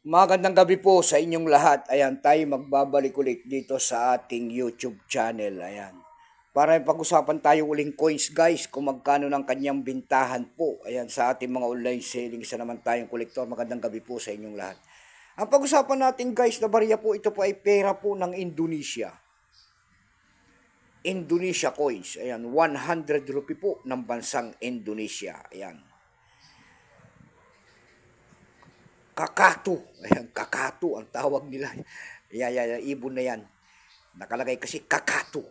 Magandang gabi po sa inyong lahat. Ayan, tayo magbabalik ulit dito sa ating YouTube channel. Ayan. Para pag-usapan tayo uling coins guys, kung magkano ng kanyang bintahan po. Ayan, sa ating mga online selling. Isa naman tayong kolektor. Magandang gabi po sa inyong lahat. Ang pag-usapan natin guys na barya po, ito po ay pera po ng Indonesia. Indonesia coins. Ayan, 100 rupee po ng bansang Indonesia. Ayan. Kakatu. Ayan, kakatu ang tawag nila. Yan, ibon na yan. Nakalagay kasi kakatu.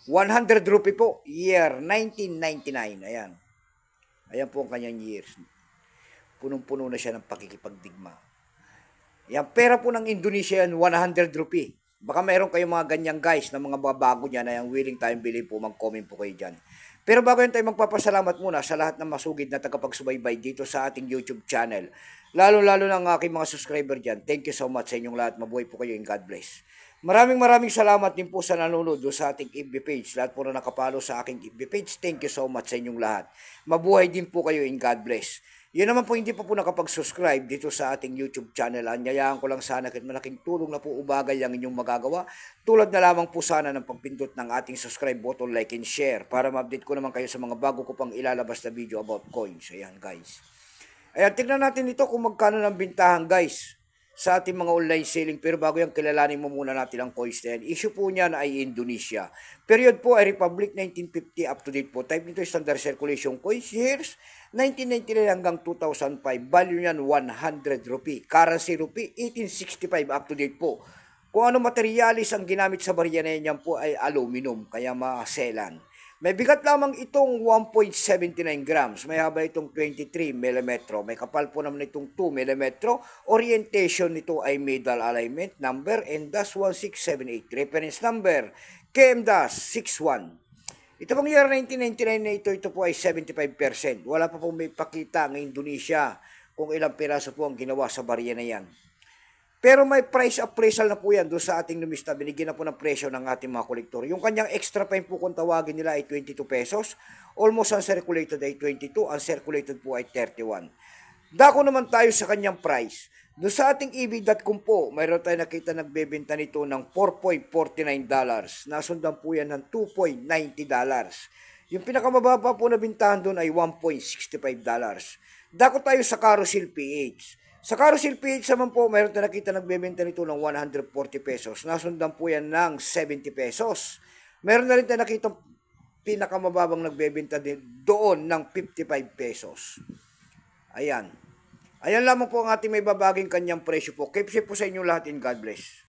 100 rupee po, year 1999. Ayan. Ayan po ang kanyang years. Punong-puno na siya ng pakikipagdigma. Yan, pera po ng Indonesia yan, 100 rupee. Baka mayroon kayong mga ganyan guys na mga babago niya na yung willing tayong bilhin po, mag-comment po kayo dyan. Pero bago yan tayo magpapasalamat muna sa lahat ng masugid na tagapagsubaybay dito sa ating YouTube channel. Lalo-lalo ng aking mga subscriber dyan. Thank you so much sa inyong lahat. Mabuhay po kayo and God bless. Maraming salamat din po sa nanonood sa ating FB page. Lahat po na nakapalo sa aking FB page. Thank you so much sa inyong lahat. Mabuhay din po kayo and God bless. Yun naman po hindi pa po nakapag-subscribe dito sa ating YouTube channel. Anyayaan ko lang sana kahit malaking tulong na po ubagay ang inyong magagawa. Tulad na lamang po sana ng pagpindot ng ating subscribe button, like and share para ma-update ko naman kayo sa mga bago ko pang ilalabas na video about coins. Ayan guys. Ayan, tignan natin ito kung magkano ng bintahan guys sa ating mga online selling. Pero bago yan, kilalanin mo muna natin ang coins na yan. Issue po niyan ay Indonesia. Period po ay Republic 1950 up to date po. Type nito ay standard circulation coins. Years 1999 hanggang 2005. Value niyan 100 rupee. Currency rupee 1865 up to date po. Kung ano materialis ang ginamit sa barya na yan po ay aluminum. Kaya maselan. May bigat lamang itong 1.79 grams. May haba itong 23 mm. May kapal po naman itong 2 mm. Orientation nito ay middle alignment number M-1678. Reference number KM-61. Ito pong year 1999 na ito po ay 75%. Wala pa pong may pakita ng Indonesia kung ilang piraso po ang ginawa sa barya na yan. Pero may price appraisal na po yan doon sa ating lumista. Binigyan na po ng presyo ng ating mga kolektor. Yung kanyang extra fine po kung tawagin nila ay 22 pesos. Almost uncirculated ay 22. Uncirculated po ay 31. Dako naman tayo sa kanyang price. Doon sa ating ebay.com po, mayroon tayo nakita nagbebenta nito ng $4.49. Nasundan po yan ng $2.90. Yung pinakamababa po na bintahan doon ay $1.65. Dako tayo sa Carousel PH. Sa Carousel PH naman po, mayroon tayo nakita nagbebenta nito ng 140 pesos. Nasundan po yan ng 70 pesos. Meron na rin tayo nakita pinakamababang nagbebenta din doon ng 55 pesos. Ayan. Ayan lamang po ang ating may babaging kanyang presyo po. Keep safe po sa inyo lahat and God bless.